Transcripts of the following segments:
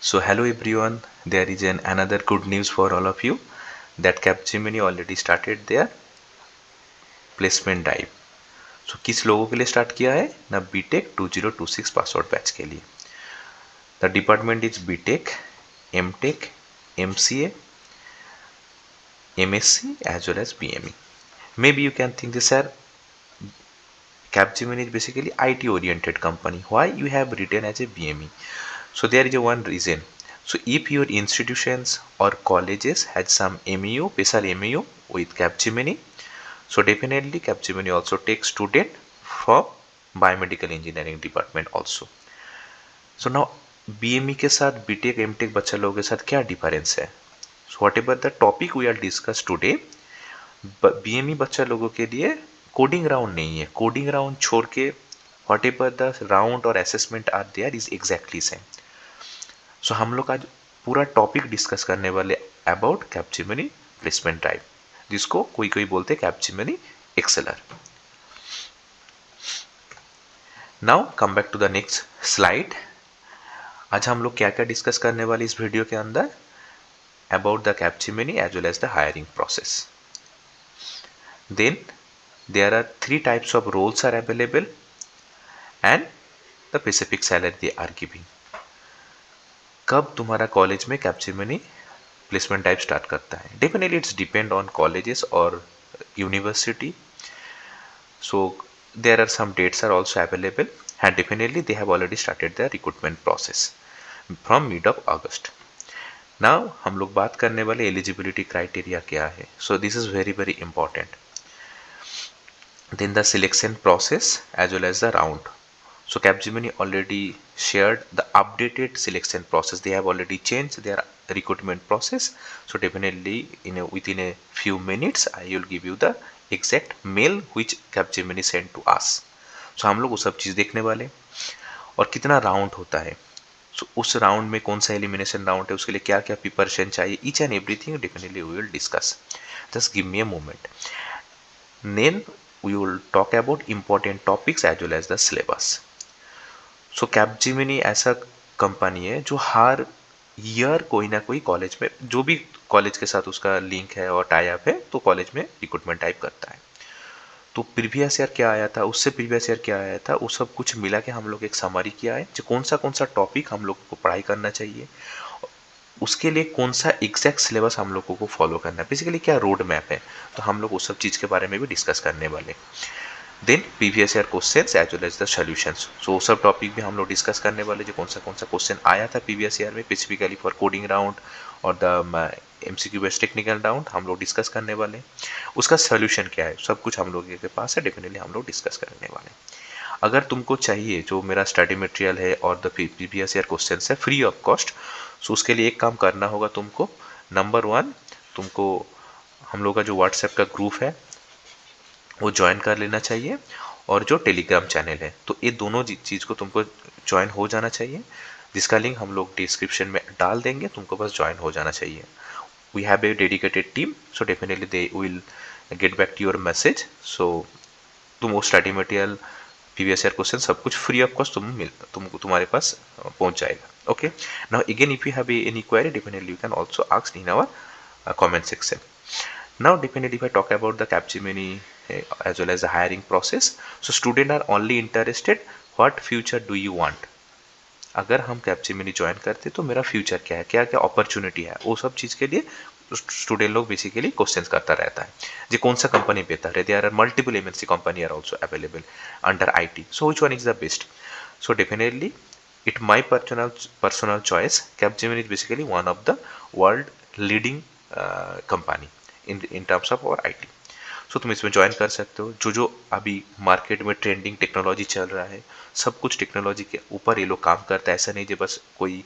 So hello everyone, there is another good news for all of you that Capgemini already started their placement drive. So किस लोगों के लिए start किया है ना, बीटेक 2026 पास आउट बैच के लिए. The department is BTech, MTech, MCA, MSc as well as BME. Maybe you can think this, sir, Capgemini is basically IT oriented company. Why you have written as a BME? So there is a one reason. So if your institutions or colleges had some MEU, special MEU with Capgemini, so definitely Capgemini also takes student from biomedical engineering department also. So now BME के साथ BTech MTech बच्चा लोगों के साथ क्या difference है? So whatever the topic we are discuss today, BME बच्चा लोगों के लिए कोडिंग राउंड नहीं है. कोडिंग राउंड छोड़ के whatever the round और assessment are there is exactly same. So हम लोग आज पूरा टॉपिक डिस्कस करने वाले अबाउट कैप्जेमिनी प्लेसमेंट ड्राइव, जिसको कोई कोई बोलते Capgemini Exceller. Now come back to the next slide. आज हम लोग क्या क्या डिस्कस करने वाले इस वीडियो के अंदर about the Capgemini as well as the hiring process. Then there are 3 types of roles are available and the specific salary they are giving. कब तुम्हारा कॉलेज में कैप्जेमिनी प्लेसमेंट टाइप स्टार्ट करता है? Definitely it's depend on colleges और university. So there are some dates are also available and definitely they have already started the recruitment process from mid of August. Now हम लोग बात करने वाले eligibility criteria क्या है. So this is very very important. Then the selection process as well as the round. So Capgemini already shared the updated selection process. They have already changed their recruitment process. So definitely within a few minutes I will give you the exact mail which Capgemini sent to us. So हम लोग वो सब चीज़ देखने वाले. और कितना round होता है, so उस राउंड में कौन सा एलिमिनेशन राउंड है, उसके लिए क्या क्या प्रिपरेशन चाहिए, each and everything definitely we will discuss. Just give me a moment. Then we will talk about important topics as well as the syllabus. So Capgemini ऐसा कंपनी है जो हर ईयर कोई ना कोई कॉलेज में, जो भी कॉलेज के साथ उसका लिंक है और टाई अप है, तो कॉलेज में रिक्रूटमेंट टाइप करता है. तो प्रीवियस ईयर क्या आया था, उससे प्रीवियस ईयर क्या आया था, वो सब कुछ मिला के हम लोग एक समरी किया है जो कौन सा टॉपिक हम लोग को पढ़ाई करना चाहिए, उसके लिए कौन सा एग्जैक्ट सिलेबस हम लोगों को फॉलो करना है, बेसिकली क्या रोड मैप है. तो हम लोग उस सब चीज़ के बारे में भी डिस्कस करने वाले. Then previous year questions as well as the solutions. So सब टॉपिक भी हम लोग डिस्कस करने वाले जो कौन सा क्वेश्चन आया था प्रीवियस ईयर में स्पेसिफिकली फॉर कोडिंग राउंड और the MCQ based technical round हम लोग डिस्कस करने वाले. उसका सोल्यूशन क्या है, सब कुछ हम लोग के पास है, डेफिनेटली हम लोग डिस्कस करने वाले. अगर तुमको चाहिए जो मेरा स्टडी मटेरियल है और द प्रीवियस ईयर क्वेश्चन है फ्री ऑफ कॉस्ट, सो उसके लिए एक काम करना होगा तुमको. नंबर 1, तुमको हम लोग का जो व्हाट्सएप का ग्रुप है वो ज्वाइन कर लेना चाहिए, और जो टेलीग्राम चैनल है, तो ये दोनों चीज़ को तुमको ज्वाइन हो जाना चाहिए, जिसका लिंक हम लोग डिस्क्रिप्शन में डाल देंगे. तुमको बस ज्वाइन हो जाना चाहिए. We have a dedicated team, so definitely they will get back to your message. So तुम वो study material, previous year question सब कुछ फ्री ऑफ कॉस्ट तुमको तुम्हारे पास पहुंच जाएगा. Okay, now again if you have any query definitely you can also ask in our comment section. Now definitely if I talk about the Capgemini as well as the hiring process, so students are only interested what future do you want. अगर हम Capgemini join करते तो मेरा future क्या है, क्या क्या opportunity है, वो सब चीज़ के लिए स्टूडेंट लोग बेसिकली क्वेश्चंस करता रहता है. जी कौन सा कंपनी बेहतर है, there are multiple MNC company are also available under IT, so which one is the best. So definitely it my personal choice, Capgemini is basically one of the world leading company in terms of our IT. सो तुम इसमें join कर सकते हो. जो अभी market में trending technology चल रहा है, सब कुछ टेक्नोलॉजी के ऊपर ये लोग काम करता है. ऐसा नहीं जो बस कोई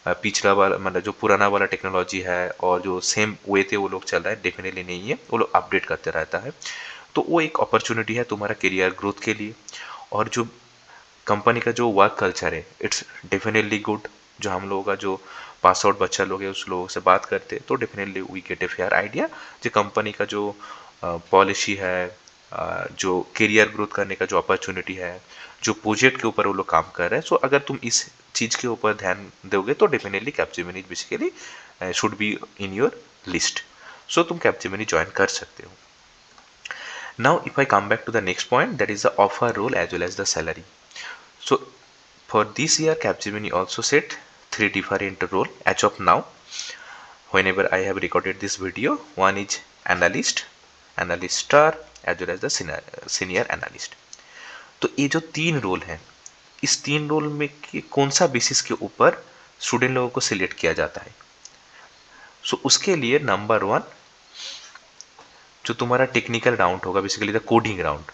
पिछला वाला, मतलब जो पुराना वाला टेक्नोलॉजी है और जो सेम वे थे वो लोग चल रहा है, डेफिनेटली नहीं है. वो लोग अपडेट करते रहता है. तो वो एक अपॉर्चुनिटी है तुम्हारा करियर ग्रोथ के लिए. और जो कंपनी का जो वर्क कल्चर है, इट्स डेफिनेटली गुड. जो हम लोगों का जो पास आउट बच्चा लोग है उस लोगों से बात करते तो definitely we get a fair idea जो कंपनी का जो पॉलिसी है, जो करियर ग्रोथ करने का जो अपॉर्चुनिटी है, जो प्रोजेक्ट के ऊपर वो लोग काम कर रहे हैं, सो अगर तुम इस चीज़ के ऊपर ध्यान दोगे तो definitely Capgemini basically should be in your list. So तुम कैपजेमिनी ज्वाइन कर सकते हो. Now, if I come back to the next point, that is the offer role as well as the salary. So, for this year, Capgemini also set three different role as of now. Whenever I have recorded this video, one is analyst, analyst star, as well as the senior analyst. तो ये जो तीन role हैं, इस तीन role में कौन सा बेसिस के ऊपर स्टूडेंट लोगों को सिलेक्ट किया जाता है. सो उसके लिए नंबर वन, जो तुम्हारा टेक्निकल राउंड होगा, बेसिकली द कोडिंग राउंड,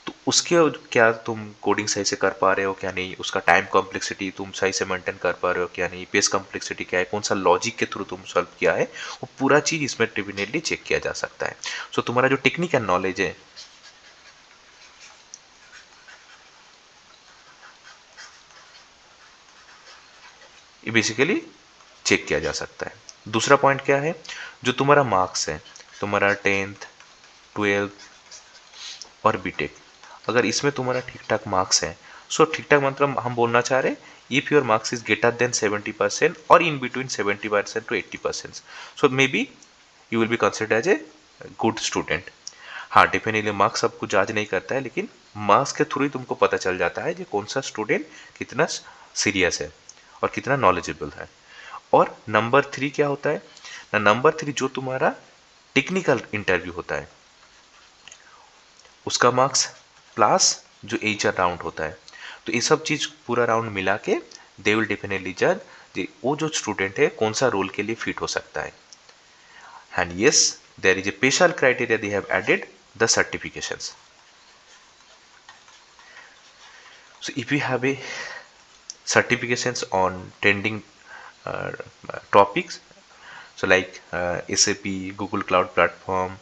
तो उसके क्या तुम कोडिंग सही से कर पा रहे हो क्या नहीं, उसका टाइम कॉम्प्लेक्सिटी तुम सही से मेंटेन कर पा रहे हो क्या नहीं, पेस कॉम्प्लेक्सिटी क्या है, कौन सा लॉजिक के थ्रू तुम सॉल्व किया है, वो पूरा चीज इसमें डेफिनेटली चेक किया जा सकता है. सो तुम्हारा जो टेक्निकल नॉलेज है, ये बेसिकली चेक किया जा सकता है. दूसरा पॉइंट क्या है, जो तुम्हारा मार्क्स है, तुम्हारा 10th 12th और बीटेक, अगर इसमें तुम्हारा ठीक ठाक मार्क्स है, सो ठीक ठाक मतलब हम बोलना चाह रहे हैं if your marks is greater than 70% और in between 70% to 80%, so may be you will be consider as a good student. हाँ, डेफिनेटली मार्क्स सब कुछ जाज नहीं करता है, लेकिन मार्क्स के थ्रू ही तुमको पता चल जाता है कि कौन सा स्टूडेंट कितना सीरियस है और कितना नॉलेजेबल है. और नंबर थ्री क्या होता है ना, नंबर थ्री जो तुम्हारा टेक्निकल इंटरव्यू होता है, उसका मार्क्स प्लस जो एचआर राउंड होता है, तो ये सब चीज पूरा राउंड मिला के दे विल डेफिनेटली जज वो जो स्टूडेंट है कौन सा रोल के लिए फिट हो सकता है. And yes, there is a special criteria they have added, the certifications. So if you have a certifications on trending uh, topics, so like SAP, Google Cloud Platform,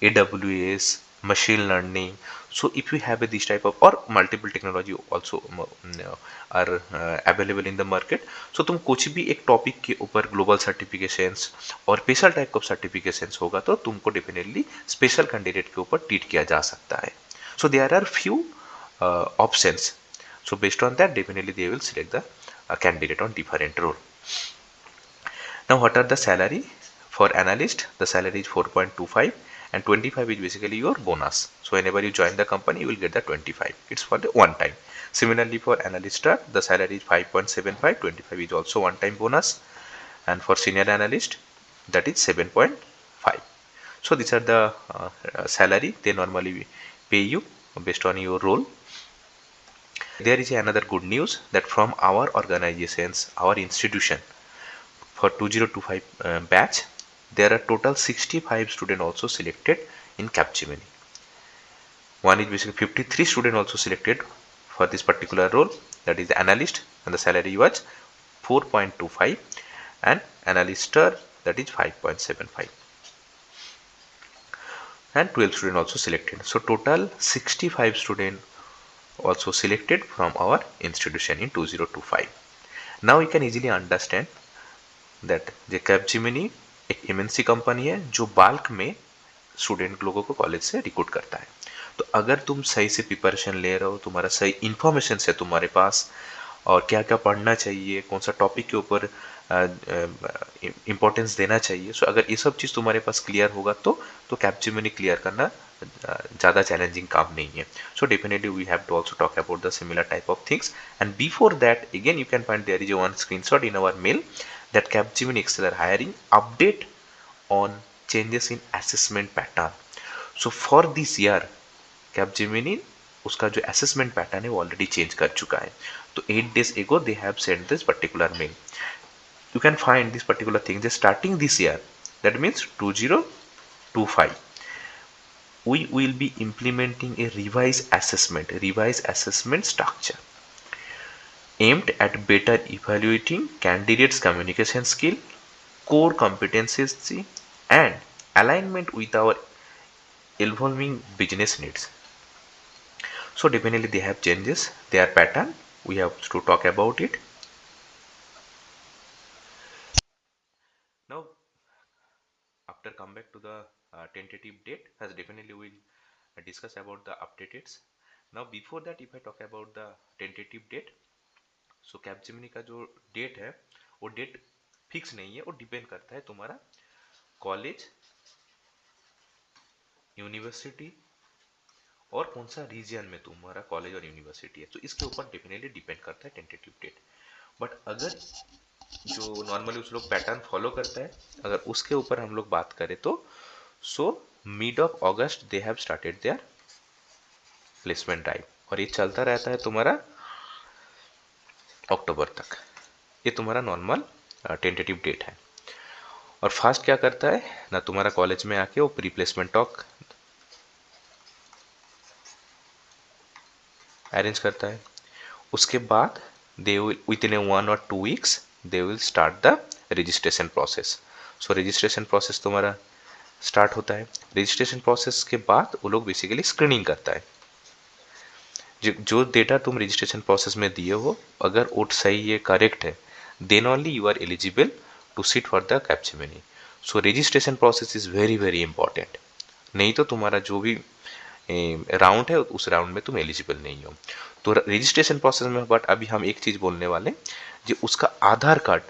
AWS, machine learning. So if you have this type of or multiple technology also are available in the market, so तुम कुछ भी एक topic के ऊपर global certifications और special type of certifications होगा तो तुमको डेफिनेटली स्पेशल कैंडिडेट के ऊपर ट्रीट किया जा सकता है. So there are few options. So based on that, definitely they will select the candidate on different role. Now, what are the salary for analyst? The salary is 4.25 and 25 is basically your bonus. So whenever you join the company, you will get the 25. It's for the one time. Similarly, for analyst star, the salary is 5.75. 25 is also one time bonus. And for senior analyst, that is 7.5. So these are the salary they normally pay you based on your role. There is another good news that from our organizations, our institution, for 2025 batch, there are total 65 students also selected in Capgemini. One is basically 53 students also selected for this particular role, that is the analyst, and the salary was 4.25, and analyst star, that is 5.75, and 12 students also selected. So total 65 students also selected from our institution in 2025. Now you can easily understand that the Capgemini एक MNC company है जो bulk में student लोगों को college से recruit करता है. तो अगर तुम सही से प्रिपरेशन ले रहे हो, तुम्हारा सही इंफॉर्मेशन है तुम्हारे पास, और क्या क्या पढ़ना चाहिए, कौन सा टॉपिक के ऊपर इम्पोर्टेंस देना चाहिए, सो अगर ये सब चीज़ तुम्हारे पास क्लियर होगा तो कैप्जेमिनी क्लियर करना ज़्यादा चैलेंजिंग काम नहीं है. So definitely we have to also talk about the similar type of things. And before that again you can find there is one screenshot in our mail that Capgemini Excel are hiring update on changes in assessment pattern. So for this year Capgemini उसका जो assessment pattern है वो already change कर चुका है. तो 8 days ago they have sent this particular mail. You can find this particular thing just starting this year, that means 2025 we will be implementing a revised assessment structure aimed at better evaluating candidates' communication skill, core competencies, and alignment with our evolving business needs. So definitely they have changes their pattern. We have to talk about it. Now, after come back to the tentative date, as definitely will discuss about the updated. Now before that, if I talk about the tentative date, so Capgemini का जो date है वो date fix नहीं है, वो depend करता है तुम्हारा कॉलेज, यूनिवर्सिटी और कौन सा रीजन में तुम्हारा कॉलेज और यूनिवर्सिटी है, तो इसके ऊपर डेफिनेटली डिपेंड करता है टेंटेटिव डेट। बट अगर जो नॉर्मली उस लोग पैटर्न फॉलो करता है, अगर उसके ऊपर हम लोग बात करें तो so mid of August they have started their placement drive, और ये चलता रहता है तुम्हारा अक्टूबर तक। ये तुम्हारा नॉर्मल टेंटेटिव डेट है। और फास्ट क्या करता है ना, तुम्हारा कॉलेज में आके वो प्री प्लेसमेंट टॉक अरेंज करता है। उसके बाद they will with in 1 or 2 weeks they will start the registration process. So registration process तुम्हारा स्टार्ट होता है। रजिस्ट्रेशन प्रोसेस के बाद वो लोग बेसिकली स्क्रीनिंग करता है। जो डेटा तुम रजिस्ट्रेशन प्रोसेस में दिए हो, अगर वो सही है, करेक्ट है, then only you are eligible to sit for the Capgemini. So registration process is very very important, नहीं तो तुम्हारा जो भी राउंड है उस राउंड में तुम एलिजिबल नहीं हो। तो रजिस्ट्रेशन प्रोसेस में, बट अभी हम एक चीज बोलने वाले, जो उसका आधार कार्ड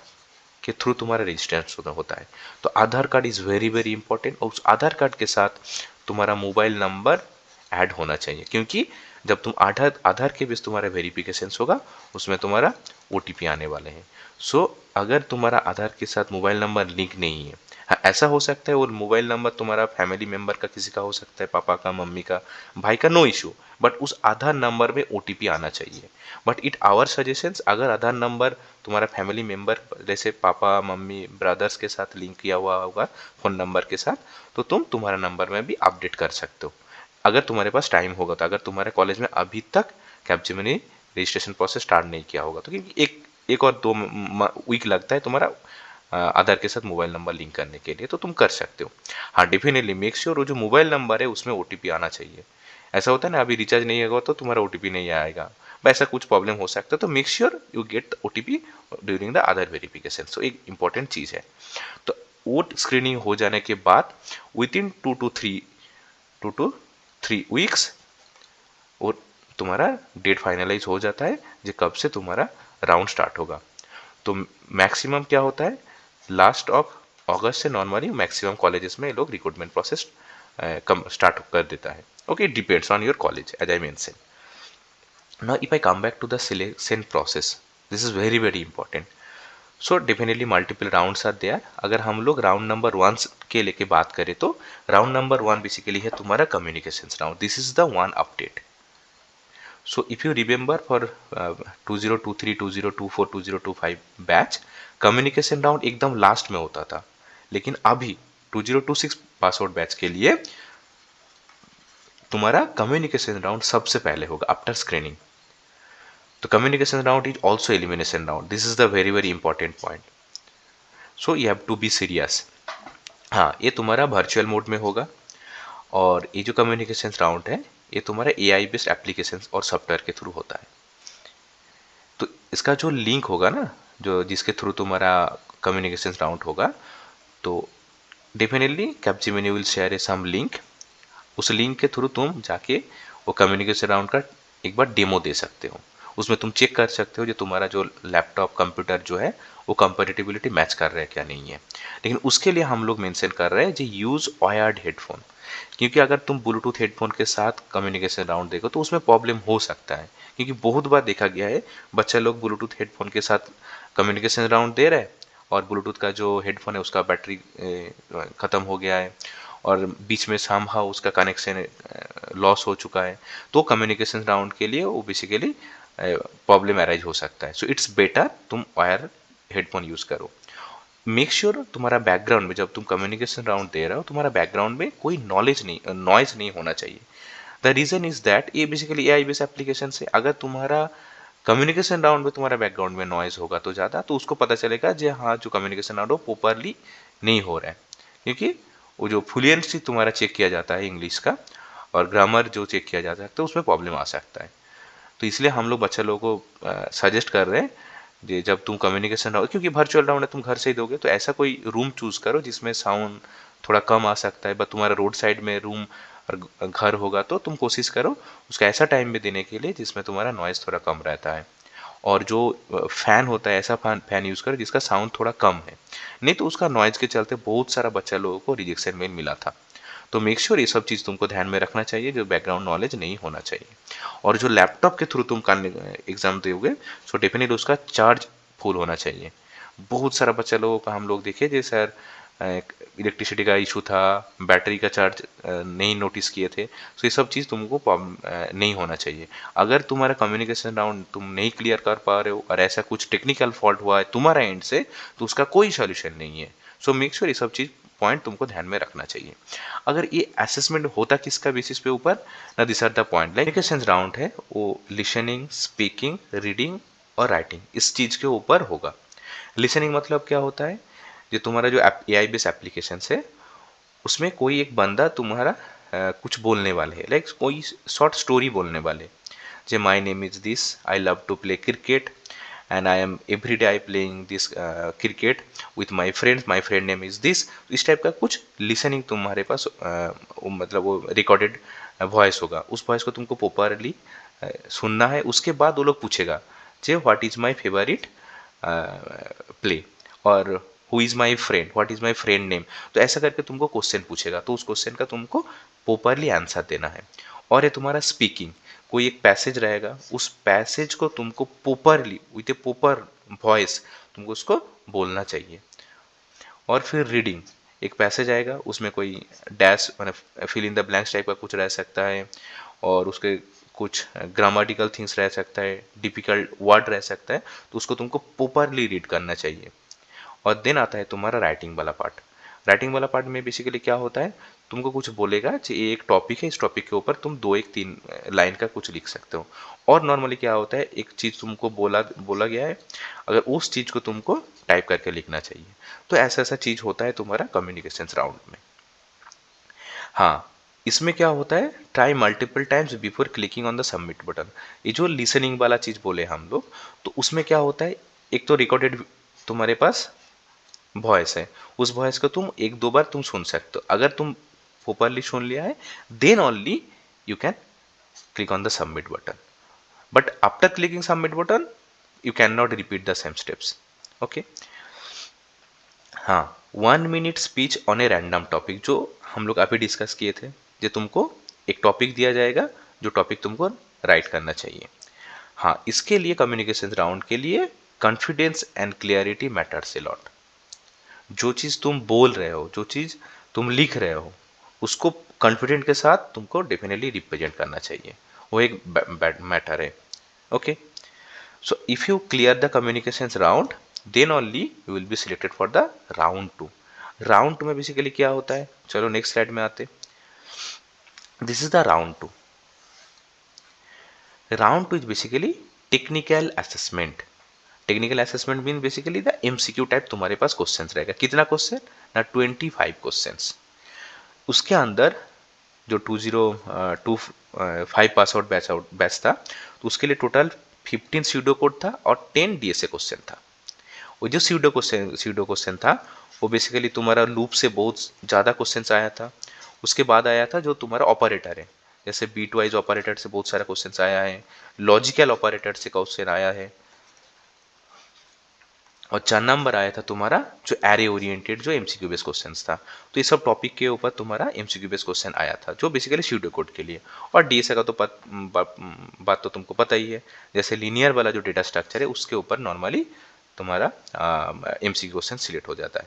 के थ्रू तुम्हारा रजिस्ट्रेशन होता है। तो Aadhaar card is very very important, और उस आधार कार्ड के साथ तुम्हारा मोबाइल नंबर ऐड होना चाहिए, क्योंकि जब तुम आधार के बेस तुम्हारा वेरिफिकेशन होगा, उसमें तुम्हारा ओटीपी आने वाले हैं। सो अगर तुम्हारा आधार के साथ मोबाइल नंबर लिंक नहीं है, हाँ ऐसा हो सकता है, और मोबाइल नंबर तुम्हारा फैमिली मेंबर का किसी का हो सकता है, पापा का, मम्मी का, भाई का, नो इशू, बट उस आधार नंबर में ओटीपी आना चाहिए। बट इट आवर सजेशंस, अगर आधार नंबर तुम्हारा फैमिली मेंबर जैसे पापा, मम्मी, ब्रदर्स के साथ लिंक किया हुआ होगा फोन नंबर के साथ, तो तुम तुम्हारा नंबर में भी अपडेट कर सकते हो अगर तुम्हारे पास टाइम होगा। तो अगर तुम्हारे कॉलेज में अभी तक कैप्चमिनी रजिस्ट्रेशन प्रोसेस स्टार्ट नहीं किया होगा, तो क्योंकि एक और 2 वीक लगता है तुम्हारा आधार के साथ मोबाइल नंबर लिंक करने के लिए, तो तुम कर सकते हो। हाँ डेफिनेटली मेक श्योर वो जो मोबाइल नंबर है उसमें ओटीपी आना चाहिए। ऐसा होता है ना, अभी रिचार्ज नहीं होगा तो तुम्हारा ओटीपी नहीं आएगा, ऐसा कुछ प्रॉब्लम हो सकता है, तो make sure you get OTP during the Aadhaar verification. So एक इंपॉर्टेंट चीज है। तो वो स्क्रीनिंग हो जाने के बाद विद इन 2 to 3 वीक्स और तुम्हारा डेट फाइनलाइज हो जाता है जो कब से तुम्हारा राउंड स्टार्ट होगा। तो मैक्सिमम क्या होता है, लास्ट ऑफ अगस्त से नॉर्मली मैक्सिमम कॉलेजेस में लोग रिक्रूटमेंट प्रोसेस स्टार्ट कर देता है। Okay, depends on your college as I mention. Now if I come back to the selection process, this is very very important. So definitely multiple rounds are there. अगर हम लोग round number 1 के लेके बात करें तो राउंड नंबर 1 बेसिकली है तुम्हारा communication round. This is the one update. So if you remember for 2023, 2024, 2025 batch, communication round एकदम लास्ट में होता था, लेकिन अभी 2026 पास आउट बैच के लिए तुम्हारा कम्युनिकेशन राउंड सबसे पहले होगा आफ्टर स्क्रीनिंग। तो communication round is also elimination round. This is the very very important point. So you have to be serious. हाँ, ये तुम्हारा वर्चुअल मोड में होगा, और ये जो कम्युनिकेशन राउंड है ये तुम्हारा एआई बेस्ड एप्लीकेशन और सॉफ्टवेयर के थ्रू होता है। तो इसका जो लिंक होगा ना, जो जिसके थ्रू तुम्हारा कम्युनिकेशन राउंड होगा, तो definitely Capgemini will share a some link. उस लिंक के थ्रू तुम जाके वो कम्युनिकेशन राउंड का एक बार डेमो दे सकते हो। उसमें तुम चेक कर सकते हो जो तुम्हारा जो लैपटॉप कंप्यूटर जो है वो कंपेटिबिलिटी मैच कर रहा है क्या नहीं है। लेकिन उसके लिए हम लोग मेंशन कर रहे हैं जो यूज़ वायर्ड हेडफोन, क्योंकि अगर तुम ब्लूटूथ हेडफोन के साथ कम्युनिकेशन राउंड देखो तो उसमें प्रॉब्लम हो सकता है, क्योंकि बहुत बार देखा गया है बच्चे लोग ब्लूटूथ हेडफोन के साथ कम्युनिकेशन राउंड दे रहे हैं और ब्लूटूथ का जो हेडफोन है उसका बैटरी ख़त्म हो गया है और बीच में समहाउ उसका कनेक्शन लॉस हो चुका है, तो कम्युनिकेशन राउंड के लिए वो बेसिकली प्रॉब्लम अराइज हो सकता है। सो इट्स बेटर तुम वायर हेडफोन यूज़ करो। मेक श्योर तुम्हारा बैकग्राउंड में जब तुम कम्युनिकेशन राउंड दे रहे हो तुम्हारा बैकग्राउंड में कोई नॉइज नहीं होना चाहिए। द रीजन इज दैट ये बेसिकली एआई बेस्ड एप्लीकेशन से अगर तुम्हारा कम्युनिकेशन राउंड में तुम्हारा बैकग्राउंड में नॉइज होगा तो ज़्यादा, तो उसको पता चलेगा जो हाँ जो कम्युनिकेशन राउंड हो प्रॉपरली नहीं हो रहा है, क्योंकि वो जो फ्लुएंसी तुम्हारा चेक किया जाता है इंग्लिश का और ग्रामर जो चेक किया जाता है तो उसमें प्रॉब्लम आ सकता है। तो इसलिए हम लोग बच्चे लोगों को सजेस्ट कर रहे हैं जे जब तुम कम्युनिकेशन राउंड, क्योंकि वर्चुअल राउंड है तुम घर से ही दोगे, तो ऐसा कोई रूम चूज करो जिसमें साउंड थोड़ा कम आ सकता है, बट तुम्हारा रोड साइड में रूम और घर होगा तो तुम कोशिश करो उसका ऐसा टाइम में देने के लिए जिसमें तुम्हारा नॉइज़ थोड़ा कम रहता है। और जो फैन होता है ऐसा फैन यूज़ करो जिसका साउंड थोड़ा कम है, नहीं तो उसका नॉइज़ के चलते बहुत सारा बच्चा लोगों को रिजेक्शन मेल मिला था। तो मेक श्योर ये सब चीज़ तुमको ध्यान में रखना चाहिए, जो बैकग्राउंड नॉलेज नहीं होना चाहिए। और जो लैपटॉप के थ्रू तुम एग्जाम दोगे सो डेफिनेटली उसका चार्ज फुल होना चाहिए। बहुत सारा बच्चा लोगों का हम लोग देखे जे सर इलेक्ट्रिसिटी का इशू था, बैटरी का चार्ज नहीं नोटिस किए थे, तो ये सब चीज़ तुमको नहीं होना चाहिए। अगर तुम्हारा कम्युनिकेशन राउंड तुम नहीं क्लियर कर पा रहे हो और ऐसा कुछ टेक्निकल फॉल्ट हुआ है तुम्हारा एंड से, तो उसका कोई सोल्यूशन नहीं है। सो मेक श्योर ये सब चीज़ पॉइंट तुमको ध्यान में रखना चाहिए। अगर ये असेसमेंट होता किसका बेसिस पे ऊपर ना, this are the point like communication round है वो लिसनिंग, स्पीकिंग, रीडिंग और राइटिंग इस चीज़ के ऊपर होगा। लिसनिंग मतलब क्या होता है, जो तुम्हारा जो AI बेस्ड एप्लीकेशन है उसमें कोई एक बंदा तुम्हारा कुछ बोलने वाले है, लाइक कोई शॉर्ट स्टोरी बोलने वाले, जे my name is this, I love to play cricket and I am every day I playing this cricket with my friend name is this. इस टाइप का कुछ लिसनिंग तुम्हारे पास मतलब वो रिकॉर्डेड वॉइस होगा, उस वॉइस को तुमको प्रॉपरली सुनना है। उसके बाद वो लोग पूछेगा जे what is my favourite play और who is my friend, what is my friend name. तो ऐसा करके तुमको क्वेश्चन पूछेगा, तो उस क्वेश्चन का तुमको प्रॉपरली आंसर देना है। और ये तुम्हारा स्पीकिंग, कोई एक पैसेज रहेगा, उस पैसेज को तुमको properly with A proper voice तुमको उसको बोलना चाहिए। और फिर रीडिंग, एक पैसेज आएगा उसमें कोई डैश मैंने fill in the blanks type का कुछ रह सकता है, और उसके कुछ ग्रामेटिकल थिंग्स रह सकता है, डिफिकल्ट वर्ड रह सकता है, तो उसको तुमको प्रॉपरली रीड करना चाहिए। और देन आता है तुम्हारा राइटिंग वाला पार्ट। राइटिंग वाला पार्ट में बेसिकली क्या होता है, तुमको कुछ बोलेगा कि ये एक टॉपिक है, इस टॉपिक के ऊपर तुम 2 एक 3 लाइन का कुछ लिख सकते हो। और नॉर्मली क्या होता है, एक चीज़ तुमको बोला बोला गया है, अगर उस चीज़ को तुमको टाइप करके लिखना चाहिए। तो ऐसा ऐसा चीज़ होता है तुम्हारा कम्युनिकेशन राउंड में। हाँ, इसमें क्या होता है, try multiple times before clicking on the submit button. ये जो लिसनिंग वाला चीज़ बोले हम लोग, तो उसमें क्या होता है, एक तो रिकॉर्डेड तुम्हारे पास वॉइस है, उस वॉइस को तुम एक दो बार तुम सुन सकते हो। अगर तुम प्रॉपरली सुन लिया है then only you can click on the submit button, but after clicking submit button you cannot repeat the same steps. Okay, हाँ, 1 minute speech on a random topic, जो हम लोग अभी डिस्कस किए थे, जो तुमको एक टॉपिक दिया जाएगा, जो टॉपिक तुमको राइट करना चाहिए। हाँ, इसके लिए कम्युनिकेशन राउंड के लिए confidence and clarity matters a lot. जो चीज़ तुम बोल रहे हो, जो चीज़ तुम लिख रहे हो, उसको कॉन्फिडेंट के साथ तुमको डेफिनेटली रिप्रेजेंट करना चाहिए, वो एक मैटर है। Okay, so if you clear the communication round then only you will be selected for the round 2। Round 2 में बेसिकली क्या होता है, चलो नेक्स्ट स्लाइड में आते। This is the round 2। Round 2 is basically technical assessment. Technical assessment mean basically the MCQ type तुम्हारे पास questions रहेगा। कितना क्वेश्चन ना, 25 क्वेश्चंस। उसके अंदर जो 2025 पास आउट बैच था, तो उसके लिए टोटल 15 स्यूडो कोड था और 10 डीएसए क्वेश्चन था। वो जो स्यूडो क्वेश्चन था वो बेसिकली तुम्हारा लूप से बहुत ज़्यादा क्वेश्चन आया था। उसके बाद आया था जो तुम्हारा ऑपरेटर है, जैसे बीट वाइज ऑपरेटर से बहुत सारा क्वेश्चन आया है, लॉजिकल ऑपरेटर से क्वेश्चन आया है, और 4 नंबर आया था तुम्हारा जो एरे ओरिएंटेड जो एमसीक्यू बेस्ड क्वेश्चंस था। तो ये सब टॉपिक के ऊपर तुम्हारा एमसीक्यू बेस्ड क्वेश्चन आया था, जो बेसिकली स्यूडो कोड के लिए। और डीएसए का तो बात तो तुमको पता ही है, जैसे लीनियर वाला जो डेटा स्ट्रक्चर है उसके ऊपर नॉर्मली तुम्हारा एमसीक्यू क्वेश्चन सिलेक्ट हो जाता है।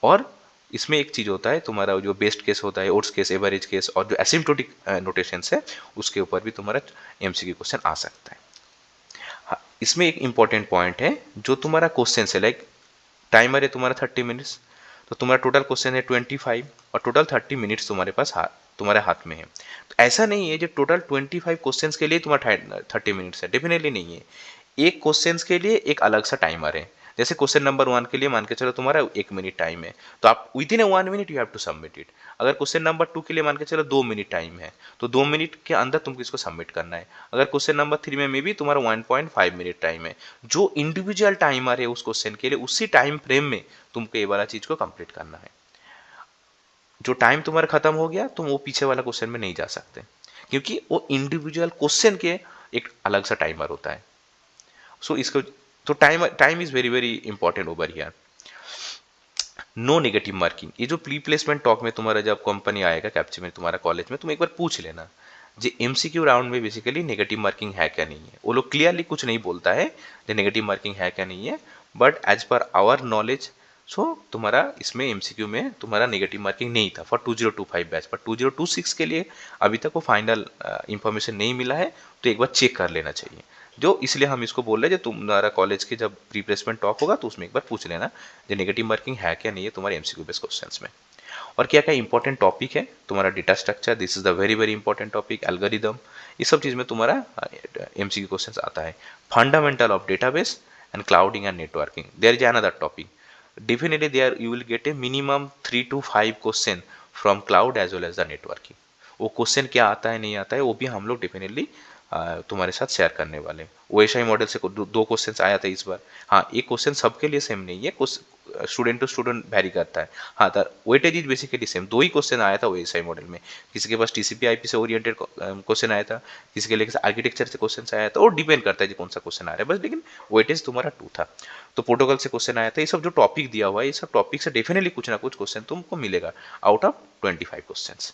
और इसमें एक चीज़ होता है, तुम्हारा जो बेस्ट केस होता है, ओट्स केस, एवरेज केस, और जो एसिम्प्टोटिक नोटेशंस है उसके ऊपर भी तुम्हारा एमसीक्यू क्वेश्चन आ सकता है। हाँ, इसमें एक इंपॉर्टेंट पॉइंट है, जो तुम्हारा क्वेश्चन है, लाइक टाइमर है तुम्हारा 30 मिनट्स, तो तुम्हारा टोटल क्वेश्चन है 25 और टोटल 30 मिनट्स तुम्हारे पास तुम्हारे हाथ में है। तो ऐसा नहीं है जो टोटल 25 क्वेश्चंस के लिए तुम्हारा 30 मिनट्स है, डेफिनेटली नहीं है। एक क्वेश्चंस के लिए एक अलग सा टाइमर है। जैसे क्वेश्चन नंबर 1 के लिए मान के चलो तुम्हारा 1 मिनट टाइम है, तो आप within 1 minute you have to submit it. अगर क्वेश्चन नंबर 2 के लिए मान के चलो 2 मिनट टाइम है, तो 2 मिनट के अंदर तुमको इसको सबमिट करना है। अगर क्वेश्चन नंबर 3 में भी तुम्हारा 1.5 मिनट टाइम है, जो इंडिविजुअल टाइमर है उस क्वेश्चन के लिए, उसी टाइम फ्रेम में तुमको ये वाला चीज को कंप्लीट करना है। जो टाइम तुम्हारा खत्म हो गया तुम वो पीछे वाला क्वेश्चन में नहीं जा सकते, क्योंकि वो इंडिविजुअल क्वेश्चन के एक अलग सा टाइमर होता है। सो इसको तो time time is very very important over here. No negative marking, ये जो प्री प्लेसमेंट टॉक में तुम्हारा जब कंपनी आएगा कैप्चर में तुम्हारा कॉलेज में, तुम एक बार पूछ लेना जो एमसीक्यू राउंड में बेसिकली नेगेटिव मार्किंग है क्या नहीं है। वो लोग क्लियरली कुछ नहीं बोलता है जो नेगेटिव मार्किंग है क्या नहीं है, but as per our knowledge so तुम्हारा इसमें एमसीक्यू में तुम्हारा नेगेटिव मार्किंग नहीं था फॉर 2025 बैच, पर 2026 के लिए अभी तक वो फाइनल इंफॉर्मेशन नहीं मिला है, तो एक बार चेक कर लेना चाहिए। जो इसलिए हम इसको बोल रहे हैं, जो तुम्हारा कॉलेज के जब प्री प्लेसमेंट टॉक होगा तो उसमें एक बार पूछ लेना जो नेगेटिव मार्किंग है क्या नहीं है तुम्हारे एमसीक्यू बेस्ड क्वेश्चंस में। और क्या क्या इंपॉर्टेंट टॉपिक है तुम्हारा, data structure, this is the very very important topic, algorithm, ये सब चीज़ में तुम्हारा एमसीक्यू क्वेश्चंस आता है। Fundamental of database and clouding and networking, there is another topic, definitely there you will get a minimum 3 to 5 question from cloud as well as the networking. वो question क्या आता है नहीं आता है वो भी हम लोग डेफिनेटली तुम्हारे साथ शेयर करने वाले हैं। ओएसआई मॉडल से दो क्वेश्चन आया था इस बार। हाँ, एक क्वेश्चन सबके लिए सेम नहीं है, स्टूडेंट टू स्टूडेंट वेरी करता है। हाँ, the weightage is basically same. दो ही क्वेश्चन आया था ओएसआई मॉडल में, किसी के पास टीसीपी आईपी से ओरिएंटेड क्वेश्चन आया था, किसी के लिए आर्किटेक्चर से क्वेश्चन आया था, और डिपेंड करता है कि कौन सा क्वेश्चन आ रहा है बस, लेकिन वेटेज तुम्हारा 2 था। तो प्रोटोकॉल से क्वेश्चन आया था। ये सब जो टॉपिक दिया हुआ है, ये सब टॉपिक से डेफिनेटली कुछ ना कुछ क्वेश्चन तुमको मिलेगा out of 25 questions.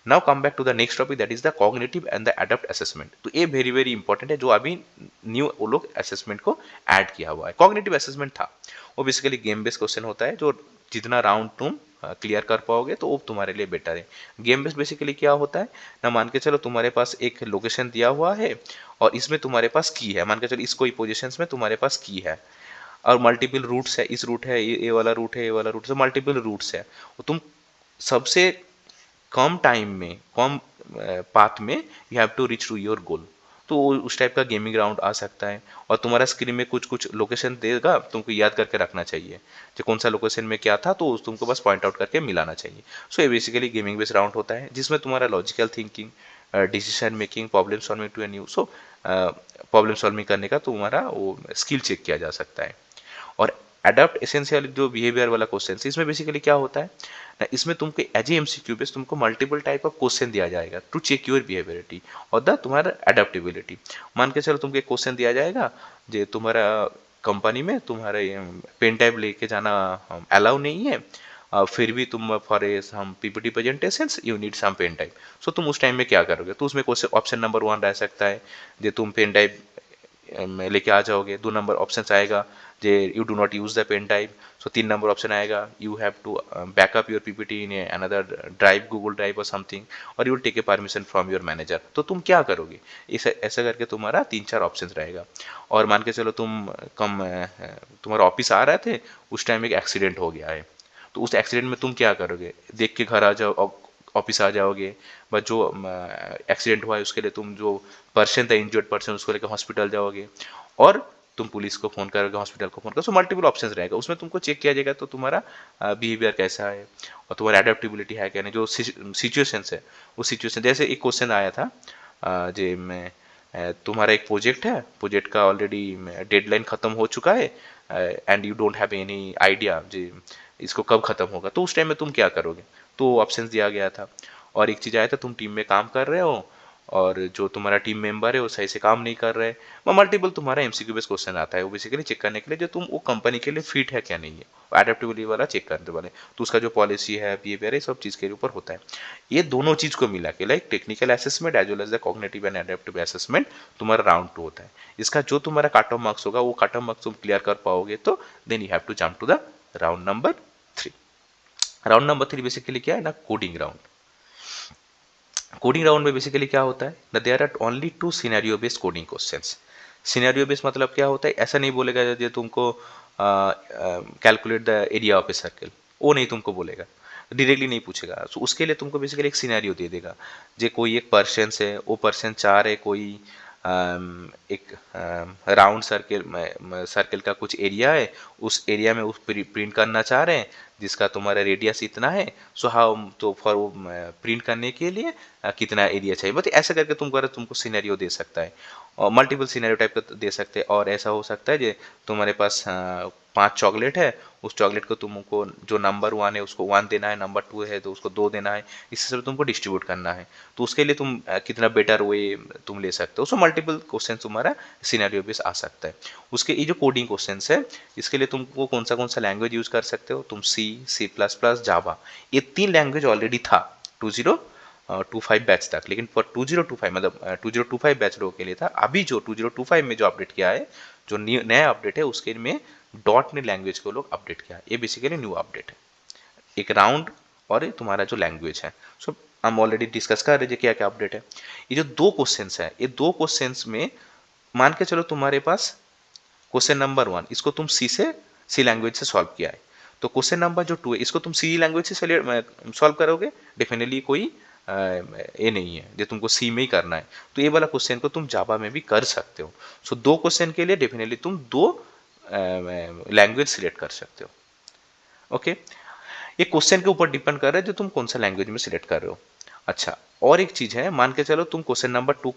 Now come back to the next topic, that is the cognitive and the adapt assessment. तो ये वेरी वेरी इंपॉर्टेंट है, जो अभी न्यू वो लोग असेसमेंट को ऐड किया हुआ है। कॉग्निटिव असेसमेंट था वो बेसिकली गेम बेस्ड क्वेश्चन होता है, जो जितना राउंड तुम क्लियर कर पाओगे तो वो तुम्हारे लिए बेटर है। गेम बेस्ड बेसिकली क्या होता है ना, मान के चलो तुम्हारे पास एक लोकेशन दिया हुआ है और इसमें तुम्हारे पास की है, मान के चलो इस कोई पोजीशन में तुम्हारे पास की है और मल्टीपल रूट्स है, इस रूट है, ये वाला रूट है, ये वाला रूट है, मल्टीपल रूट्स है, और तुम सबसे कम टाइम में कम पाथ में you have to reach to your goal. तो उस टाइप का गेमिंग ग्राउंड आ सकता है। और तुम्हारा स्क्रीन में कुछ कुछ लोकेशन देगा, तुमको याद करके रखना चाहिए जो कौन सा लोकेशन में क्या था, तो तुमको बस पॉइंट आउट करके मिलाना चाहिए। सो ये बेसिकली गेमिंग बेस्ड राउंड होता है, जिसमें तुम्हारा logical thinking, decision making, problem solving टू एन यू, सो प्रॉब्लम सॉल्विंग करने का तुम्हारा वो स्किल चेक किया जा सकता है। और अडॉप्ट एसेंशियल जो बिहेवियर वाला क्वेश्चन है, इसमें बेसिकली क्या होता है ना, इसमें तुमको एज ए एमसीक्यू बेस तुमको मल्टीपल टाइप ऑफ क्वेश्चन दिया जाएगा टू चेक योर बिहेवियरिटी और द तुम्हारा अडेप्टेबिलिटी। मान के चलो तुमको एक क्वेश्चन दिया जाएगा जो तुम्हारा कंपनी में तुम्हारा पेन टाइप लेके जाना अलाउ नहीं है, फिर भी तुम for a some PPT presentation you need some pen type, so तुम उस टाइम में क्या करोगे। तो उसमें क्वेश्चन ऑप्शन नंबर 1 रह सकता है जो तुम पेन टाइप में लेके आ जाओगे। 2 नंबर ऑप्शन आएगा जे you do not use the pen type. So 3 number option आएगा you have to backup your PPT in another drive, Google drive और समथिंग, और you will take a permission from your manager. तो तुम क्या करोगे, इस ऐसा करके तुम्हारा 3-4 ऑप्शन रहेगा। और मान के चलो तुम तुम्हारा ऑफिस आ रहे थे, उस टाइम एक एक्सीडेंट हो गया है, तो उस एक्सीडेंट में तुम क्या करोगे, देख के घर आ जाओ, ऑफिस आ जाओगे, बस जो एक्सीडेंट हुआ है उसके लिए तुम जो पर्सन था, इंजर्ड पर्सन, उसको लेकर हॉस्पिटल जाओगे, और तुम पुलिस को फोन करोगे, हॉस्पिटल को फोन करोगे। सो मल्टीपल ऑप्शंस रहेगा, उसमें तुमको चेक किया जाएगा तो तुम्हारा बिहेवियर कैसा है और तुम्हारा एडेप्टेबिलिटी है क्या नहीं, जो सिचुएशंस है उस सिचुएशन। जैसे एक क्वेश्चन आया था जे मैं तुम्हारा एक प्रोजेक्ट है, प्रोजेक्ट का ऑलरेडी डेडलाइन खत्म हो चुका है and you don't have any idea जी इसको कब खत्म होगा, तो उस टाइम में तुम क्या करोगे। तो ऑप्शंस दिया गया था। और एक चीज़ आया था, तुम टीम में काम कर रहे हो और जो तुम्हारा टीम मेंबर है वो सही से काम नहीं कर रहे, मल्टीपल तुम्हारा एमसीक्यू बेस्ड क्वेश्चन आता है, वो बेसिकली चेक करने के लिए जो तुम वो कंपनी के लिए फिट है क्या नहीं है, एडेप्टेबिलिटी वाला चेक करने वाले, तो उसका जो पॉलिसी है, बिहेवियर है, सब चीज़ के ऊपर होता है। ये दोनों चीज़ को मिला के like technical assessment as well as the cognitive and adaptive assessment तुम्हारा राउंड 2 होता है। इसका जो तुम्हारा कट ऑफ मार्क्स होगा वो कट ऑफ मार्क्स तुम क्लियर कर पाओगे तो then you have to jump to the round number 3। Round number 3 basically क्या है ना, कोडिंग राउंड। कोडिंग राउंड में बेसिकली क्या होता है ना, there are only 2 scenario based coding questions. Scenario based मतलब क्या होता है, ऐसा नहीं बोलेगा जो तुमको calculate the area of a circle, वो नहीं तुमको बोलेगा, डायरेक्टली नहीं पूछेगा। सो उसके लिए तुमको बेसिकली एक सिनेरियो दे देगा, जे कोई एक पर्सन है, वो पर्सन चाह रहे कोई एक राउंड सर्कल का कुछ एरिया है, उस एरिया में उस प्रिंट करना चाह रहे हैं जिसका तुम्हारा रेडियस इतना है। सो हाउ तो फॉर प्रिंट करने के लिए कितना एरिया चाहिए, बट ऐसा करके तुमको सिनेरियो दे सकता है, और मल्टीपल सिनेरियो टाइप का दे सकते हैं। और ऐसा हो सकता है कि तुम्हारे पास 5 चॉकलेट है, उस चॉकलेट को तुमको जो नंबर 1 है उसको 1 देना है, नंबर 2 है तो उसको 2 देना है, इस हिसाब से तुमको डिस्ट्रीब्यूट करना है। तो उसके लिए तुम कितना बेटर वे तुम ले सकते हो। सो मल्टीपल क्वेश्चन तुम्हारा सिनेरियो बेस आ सकता है। उसके ये जो कोडिंग क्वेश्चन है इसके लिए तुमको कौन सा लैंग्वेज यूज कर सकते हो, तुम सी प्लस प्लस, जावा, ये 3 लैंग्वेज ऑलरेडी था 2025 बैच तक, लेकिन फॉर 2025 मतलब 2025 बैच लोगों के लिए था। अभी जो 2025 में जो अपडेट किया है, जो नया अपडेट है उसके में डॉट नेट लैंग्वेज को लोग अपडेट किया है। ये बेसिकली न्यू अपडेट है, एक राउंड और तुम्हारा जो लैंग्वेज है। सो हम ऑलरेडी डिस्कस कर रहे थे क्या क्या अपडेट है। ये जो 2 क्वेश्चंस है, ये 2 क्वेश्चंस में मान के चलो तुम्हारे पास क्वेश्चन नंबर 1 इसको तुम सी लैंग्वेज से सॉल्व किया है, तो क्वेश्चन नंबर जो 2 है इसको तुम सी लैंग्वेज से सॉल्व करोगे, डेफिनेटली कोई ये नहीं है जो तुमको सी में ही करना है, तो ये वाला क्वेश्चन को तुम जावा में भी कर सकते हो। सो 2 क्वेश्चन के लिए डेफिनेटली तुम 2 लैंग्वेज सिलेक्ट कर सकते हो। ओके, ये क्वेश्चन के ऊपर डिपेंड कर रहा है जो तुम कौन सा लैंग्वेज में सिलेक्ट कर रहे हो। अच्छा, और एक चीज है, मान के चलो तुम क्वेश्चन नंबर 2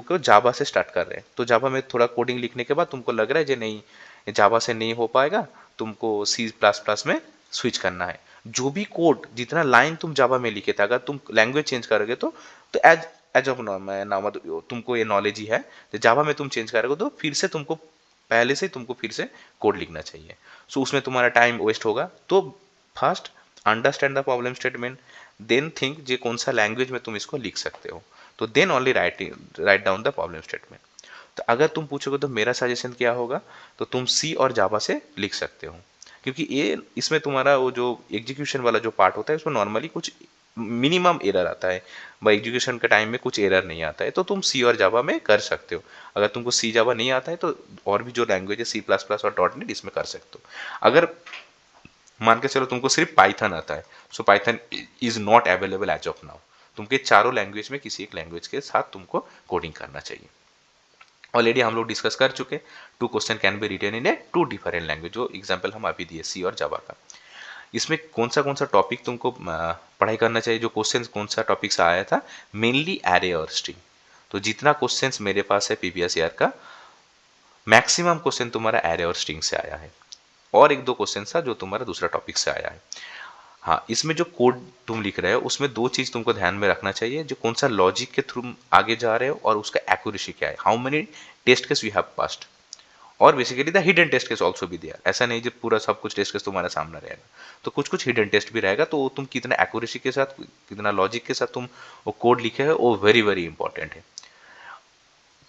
को जावा से स्टार्ट कर रहे हैं, तो जावा में थोड़ा कोडिंग लिखने के बाद तुमको लग रहा है कि नहीं जावा से नहीं हो पाएगा, तुमको सी प्लस प्लस में स्विच करना है। जो भी कोड जितना लाइन तुम जावा में लिखे थे, अगर तुम लैंग्वेज चेंज करोगे तो एज एज ऑफ नाउ तुमको ये नॉलेज ही है, तो जावा में तुम चेंज करोगे तो फिर से तुमको पहले से तुमको फिर से कोड लिखना चाहिए। सो उसमें तुम्हारा टाइम वेस्ट होगा। तो first understand the problem statement, then think जे कौन सा लैंग्वेज में तुम इसको लिख सकते हो, तो then only write down the problem statement. तो अगर तुम पूछोगे तो मेरा सजेशन क्या होगा, तो तुम सी और जावा से लिख सकते हो, क्योंकि ये इसमें तुम्हारा वो जो एग्जीक्यूशन वाला जो पार्ट होता है उसमें नॉर्मली कुछ मिनिमम एरर आता है, भाई एग्जीक्यूशन के टाइम में कुछ एरर नहीं आता है, तो तुम सी और जावा में कर सकते हो। अगर तुमको सी जावा नहीं आता है तो और भी जो लैंग्वेज है सी प्लस प्लस और डॉट नेट इसमें कर सकते हो। अगर मान के चलो तुमको सिर्फ पाइथन आता है, so Python is not available as of now, तुमके चारों लैंग्वेज में किसी एक लैंग्वेज के साथ तुमको कोडिंग करना चाहिए। ऑलरेडी हम लोग डिस्कस कर चुके, 2 question can be written in a 2 different language, जो एग्जांपल हम अभी दिए सी और जावा का। इसमें कौन सा टॉपिक तुमको पढ़ाई करना चाहिए, जो क्वेश्चन कौन सा टॉपिक से आया था, मेनली एरे और स्ट्रिंग। तो जितना क्वेश्चंस मेरे पास है प्रीवियस ईयर का, मैक्सिमम क्वेश्चन तुम्हारा एरे और स्ट्रिंग से आया है, और 1-2 क्वेश्चन था जो तुम्हारा दूसरा टॉपिक से आया है। हाँ, इसमें जो कोड तुम लिख रहे हो उसमें 2 चीज तुमको ध्यान में रखना चाहिए, जो कौन सा लॉजिक के थ्रू आगे जा रहे हो और उसका एक्यूरेसी क्या है, how many test case you have passed, और basically the hidden test case also भी दिया। ऐसा नहीं जो पूरा सब कुछ टेस्ट केस तुम्हारे सामने रहेगा, तो कुछ कुछ हिडन टेस्ट भी रहेगा, तो तुम कितना एक्यूरेसी के साथ कितना लॉजिक के साथ तुम वो कोड लिखे हो वो वेरी वेरी इंपॉर्टेंट है।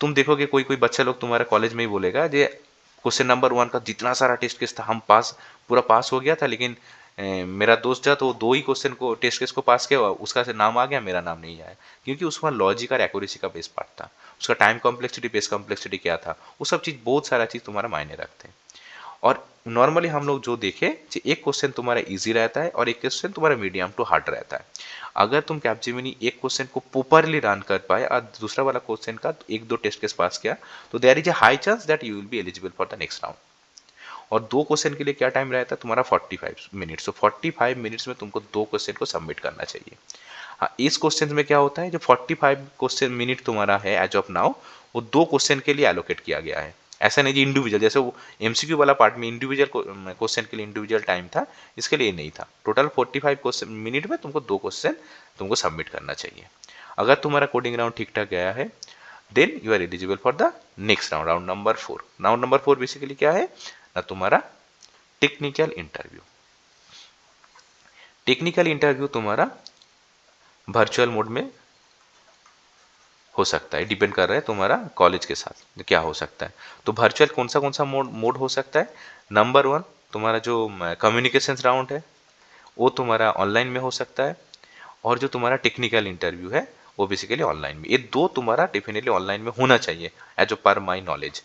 तुम देखोगे कोई कोई बच्चा लोग तुम्हारे कॉलेज में ही बोलेगा जे क्वेश्चन नंबर 1 का जितना सारा टेस्ट केस था हम पूरा पास हो गया था, लेकिन मेरा दोस्त जा तो 2 ही क्वेश्चन को टेस्ट केस को पास किया, उसका से नाम आ गया, मेरा नाम नहीं आया, क्योंकि उसमें लॉजिक और एक्यूरेसी का बेस पार्ट था, उसका टाइम कॉम्प्लेक्सिटी बेस कॉम्प्लेक्सिटी क्या था, वो सब चीज़ बहुत सारा चीज़ तुम्हारा मायने रखते हैं। और नॉर्मली हम लोग जो देखे कि एक क्वेश्चन तुम्हारा इजी रहता है और एक क्वेश्चन तुम्हारा मीडियम टू हार्ड रहता है। अगर तुम कैपजेमिनी एक क्वेश्चन को प्रॉपरली रन कर पाए और दूसरा वाला क्वेश्चन का 1-2 टेस्ट केस पास किया, तो there is a high chance that you will be eligible for the next round. और 2 क्वेश्चन के लिए क्या टाइम रहता है तुम्हारा 45 मिनट्स, तो 45 मिनट्स में तुमको 2 क्वेश्चन को सबमिट करना चाहिए। हाँ, इस क्वेश्चन में क्या होता है, जो 45 क्वेश्चन मिनट तुम्हारा है एज ऑफ नाउ, वो 2 क्वेश्चन के लिए एलोकेट किया गया है। ऐसा नहीं जी इंडिविजुअल, जैसे वो एमसीक्यू वाला पार्ट में इंडिविजुअल क्वेश्चन के लिए इंडिविजुअल टाइम था, इसके लिए नहीं था। टोटल 45 क्वेश्चन मिनट में तुमको 2 क्वेश्चन तुमको सबमिट करना चाहिए। अगर तुम्हारा कोडिंग राउंड ठीक ठाक गया है, then you are eligible for the next round, round number 4। Round number 4 basically क्या है ना, तुम्हारा टेक्निकल इंटरव्यू। टेक्निकल इंटरव्यू तुम्हारा वर्चुअल मोड में हो सकता है, डिपेंड कर रहा है तुम्हारा कॉलेज के साथ क्या हो सकता है। तो वर्चुअल कौन सा मोड हो सकता है, नंबर 1 तुम्हारा जो कम्युनिकेशन राउंड है वो तुम्हारा ऑनलाइन में हो सकता है, और जो तुम्हारा टेक्निकल इंटरव्यू है वो बेसिकली ऑनलाइन में। ये 2 तुम्हारा डेफिनेटली ऑनलाइन में होना चाहिए एज अ पर माई नॉलेज।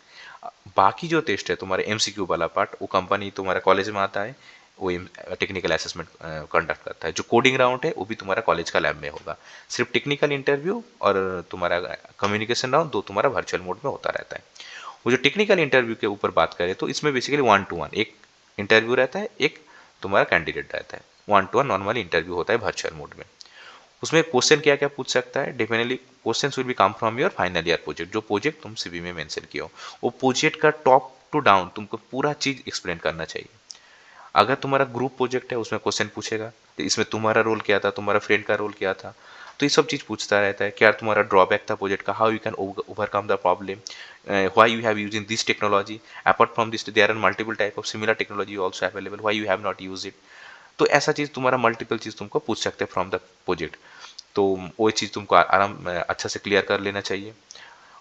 बाकी जो टेस्ट है तुम्हारे एमसीक्यू वाला पार्ट, वो कंपनी तुम्हारा कॉलेज में आता है, वो टेक्निकल असेसमेंट कंडक्ट करता है। जो कोडिंग राउंड है वो भी तुम्हारा कॉलेज का लैब में होगा। सिर्फ टेक्निकल इंटरव्यू और तुम्हारा कम्युनिकेशन राउंड 2 तुम्हारा वर्चुअल मोड में होता रहता है। वो जो टेक्निकल इंटरव्यू के ऊपर बात करें तो इसमें बेसिकली 1-to-1 एक इंटरव्यू रहता है, एक तुम्हारा कैंडिडेट रहता है। 1-to-1 नॉर्मली इंटरव्यू होता है वर्चुअल मोड में। उसमें क्वेश्चन क्या क्या पूछ सकता है, definitely question will be come from your final year project, जो प्रोजेक्ट तुम सीवी में मेंशन किया हो वो प्रोजेक्ट का टॉप टू डाउन तुमको पूरा चीज एक्सप्लेन करना चाहिए। अगर तुम्हारा ग्रुप प्रोजेक्ट है उसमें क्वेश्चन पूछेगा, तो इसमें तुम्हारा रोल क्या था, तुम्हारा फ्रेंड का रोल क्या था, तो ये सब चीज़ पूछता रहता है। क्या तुम्हारा ड्रॉबैक था प्रोजेक्ट का, how you can overcome the problem, why you have using this technology, apart from this there are multiple type of similar technology also available, why you have not use it. तो ऐसा चीज़ तुम्हारा multiple चीज़ तुमको पूछ सकते हैं from the project. तो वो चीज़ तुमको आराम अच्छा से क्लियर कर लेना चाहिए।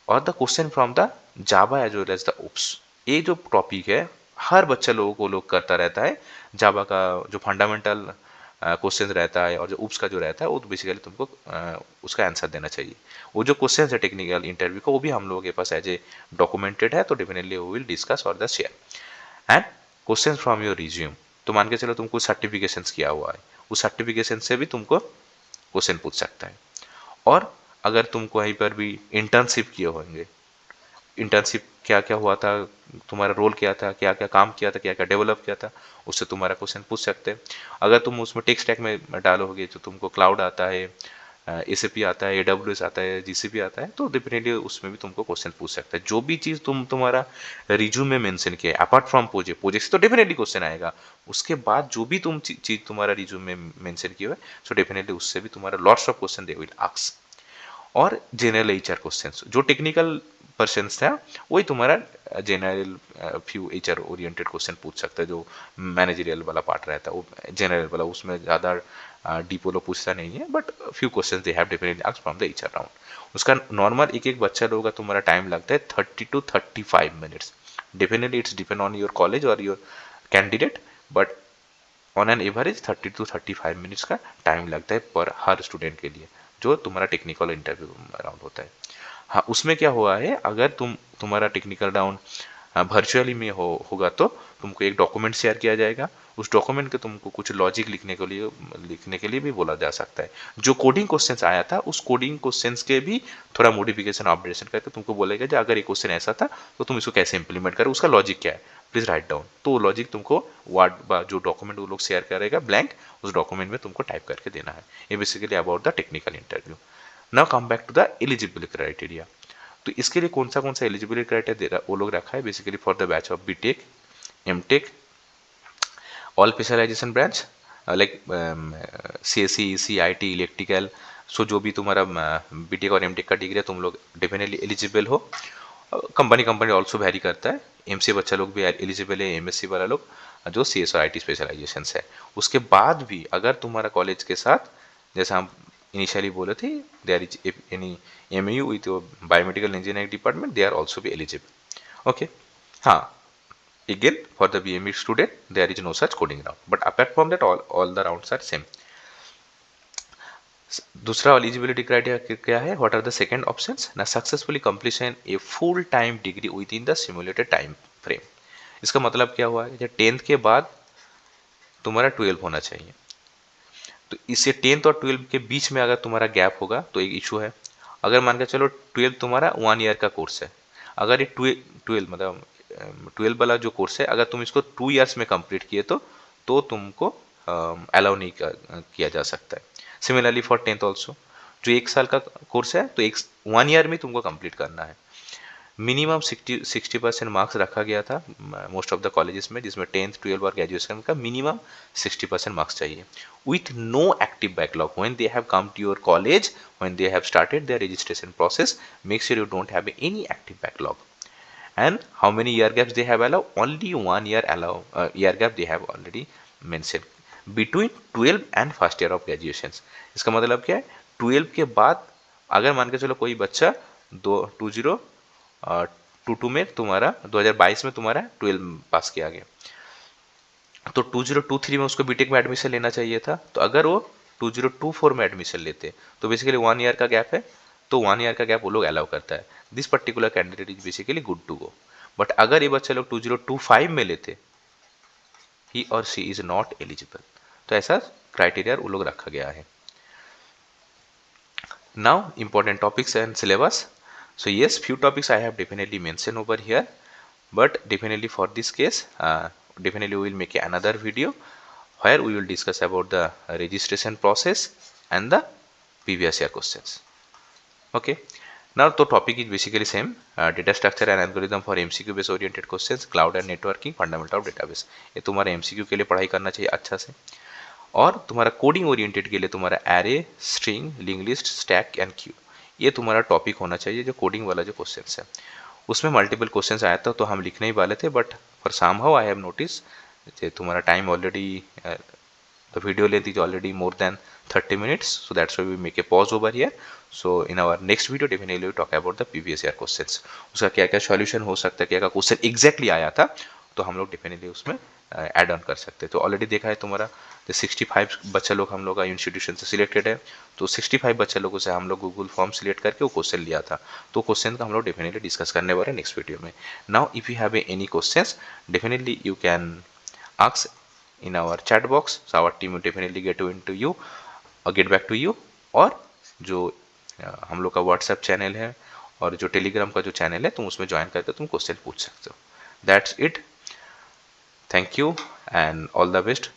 और the question from the Java as well as the OOPs, ये जो टॉपिक है हर बच्चा लोगों को लोग करता रहता है। जावा का जो फंडामेंटल क्वेश्चन रहता है और जो उप्स का जो रहता है वो तो बेसिकली तुमको उसका आंसर देना चाहिए। वो जो क्वेश्चन है टेक्निकल इंटरव्यू का वो भी हम लोगों के पास एज ए डॉक्यूमेंटेड है, तो डेफिनेटली वो विल डिस्कस और the share. And question from your resume, तो मान के चलो तुमको सर्टिफिकेशन किया हुआ है, उस सर्टिफिकेशन से भी तुमको क्वेश्चन पूछ सकता है। और अगर तुम कहीं पर भी इंटर्नशिप किए होंगे, इंटर्नशिप क्या क्या हुआ था, तुम्हारा रोल क्या था, क्या क्या काम किया था, क्या क्या डेवलप किया था, उससे तुम्हारा क्वेश्चन पूछ सकते हैं। अगर तुम उसमें टेक स्टैक में डालोगे तो तुमको क्लाउड आता है, एसएपी आता है, एडब्ल्यूएस आता है, जीसीपी आता है, तो डेफिनेटली उसमें भी तुमको क्वेश्चन पूछ सकता है। जो भी चीज़ तुम्हारा रिज्यूम में मेंशन किया है अपार्ट फ्रॉम प्रोजेक्ट, प्रोजेक्ट से तो डेफिनेटली क्वेश्चन आएगा, उसके बाद जो भी तुम चीज़ तुम्हारा रिज्यूम में मेंशन किया है, सो डेफिनेटली उससे भी तुम्हारा lots of question they will ask. और जनरल एचआर क्वेश्चंस, जो टेक्निकल पर्सन्स था वही तुम्हारा general few HR oriented question पूछ सकता है। जो मैनेजरियल वाला पार्ट रहता है वो जनरल वाला, उसमें ज़्यादा डीपो लोग पूछता नहीं है, but few questions they have definitely asked from the HR round. उसका नॉर्मल एक एक बच्चा लोगों का तुम्हारा टाइम लगता है 30 to 35 minutes. Definitely it's depend on your college और your candidate, but on an average 30 to 35 minutes का टाइम लगता है पर हर स्टूडेंट के लिए, जो तुम्हारा टेक्निकल इंटरव्यू राउंड होता है। हाँ, उसमें क्या हुआ है, अगर तुम्हारा टेक्निकल राउंड वर्चुअली में होगा तो तुमको एक डॉक्यूमेंट शेयर किया जाएगा। उस डॉक्यूमेंट के तुमको कुछ लॉजिक लिखने के लिए भी बोला जा सकता है। जो कोडिंग क्वेश्चंस आया था उस कोडिंग क्वेश्चंस के भी थोड़ा मॉडिफिकेशन अपडेशन करके तुमको बोलेगा कि अगर ये क्वेश्चन ऐसा था तो तुम इसको कैसे इंप्लीमेंट करो, उसका लॉजिक क्या है, प्लीज राइट डाउन। तो वो लॉजिक तुमको वर्ड जो डॉक्यूमेंट वो लोग शेयर करेगा ब्लैंक, उस डॉक्यूमेंट में तुमको टाइप करके देना है। ये basically about the technical interview. Now come back to the eligibility criteria. तो इसके लिए कौन सा एलिजिबिलिटी क्राइटेरिया वो लोग रखा है, basically for the batch of BTech, MTech, all specialization branch like CSC, EC, IT, electrical. So जो भी तुम्हारा बीटेक और एमटेक का डिग्री है तुम लोग डेफिनेटली एलिजिबल हो। कंपनी ऑल्सो वेरी करता है, एमसीए बच्चा लोग भी एलिजिबल है, एमएससी वाला लोग जो सीएस और आईटी स्पेशलाइजेशन है। उसके बाद भी अगर तुम्हारा कॉलेज के साथ, जैसा हम इनिशियली बोले थे, there is any MU with biomedical engineering department, they are also भी एलिजिबल। ओके, हाँ, again for the BME student there is no such coding round, but apart from that all the rounds are same. दूसरा eligibility criteria क्या है, what are the second options ना, successfully completion a full time degree within the simulated time frame. इसका मतलब क्या हुआ है, 10th के बाद तुम्हारा 12 होना चाहिए, तो इससे 10th और 12 के बीच में अगर तुम्हारा गैप होगा तो एक इशू है। अगर मान के चलो 12 तुम्हारा 1 ईयर का कोर्स है, अगर ये 12 मतलब 12 वाला जो कोर्स है अगर तुम इसको 2 ईयर्स में कंप्लीट किए तो तुमको अलाउ नहीं किया जा सकता है। सिमिलरली फॉर 10th ऑल्सो, जो 1 साल का कोर्स है तो 1 ईयर में तुमको कंप्लीट करना है। मिनिमम 60% मार्क्स रखा गया था मोस्ट ऑफ द कॉलेजेस में, जिसमें 10th 12 और ग्रेजुएशन का मिनिमम 60% मार्क्स चाहिए with no active backlog when they have come to your college, when they have started their registration process. Make sure you don't have any active backlog. And how many year gaps they have allowed, only 1 year year gap they have already mentioned between 12 and first year of graduations. इसका मतलब क्या है, 12 के बाद अगर मान के चलो कोई बच्चा 2022 में तुम्हारा 2022 में तुम्हारा 12 पास किया गया, तो 2023 में उसको बीटेक में एडमिशन लेना चाहिए था। तो अगर वो 2024 में एडमिशन लेते तो बेसिकली 1 ईयर का गैप है, तो 1 ईयर का गैप वो लोग अलाउ करता है। This particular candidate is basically good to go. But अगर ये बच्चे लोग 2025 में लेते, ही और शी इज नॉट एलिजिबल। तो ऐसा क्राइटेरिया वो लोग रखा गया है। Now important topics and syllabus. So yes, few topics I have definitely mentioned over here, but definitely for this case definitely we will make another video where we will discuss about the registration process and the previous year questions. Okay, now तो topic is basically same, data structure and algorithm for MCQ base oriented questions, cloud and networking, fundamental of database. ये तुम्हारा MCQ के लिए पढ़ाई करना चाहिए अच्छा से। और तुम्हारा कोडिंग ओरिएंटेड के लिए तुम्हारा array, string, link list, stack and Q, ये तुम्हारा टॉपिक होना चाहिए जो कोडिंग वाला जो क्वेश्चंस है। उसमें मल्टीपल क्वेश्चंस आया था तो हम लिखने ही वाले थे, but for somehow I have notice तुम्हारा time already, the video length is already more than 30 minutes, so that's why we make a pause over here. So in our next video definitely we talk about the previous year questions, उसका क्या क्या solution हो सकता है, क्या क्या question exactly आया था, तो हम लोग डेफिनेटली उसमें ऐड ऑन कर सकते हैं। तो ऑलरेडी देखा है तुम्हारा तो 65 बच्चा लोग हम लोग का इंस्टीट्यूशन से सिलेक्टेड है, तो 65 बच्चा लोगों से हम लोग गूगल फॉर्म सिलेक्ट करके वो क्वेश्चन लिया था, तो क्वेश्चन का हम लोग डेफिनेटली डिस्कस करने वाले हैं नेक्स्ट वीडियो में। Now if you have any questions definitely you can ask in our chat box, so our team will definitely get into you or get back to you। और जो हम लोग का WhatsApp channel है और जो Telegram का जो चैनल है तुम उसमें ज्वाइन करके तुम क्वेश्चन पूछ सकते हो। That's it, thank you and all the best.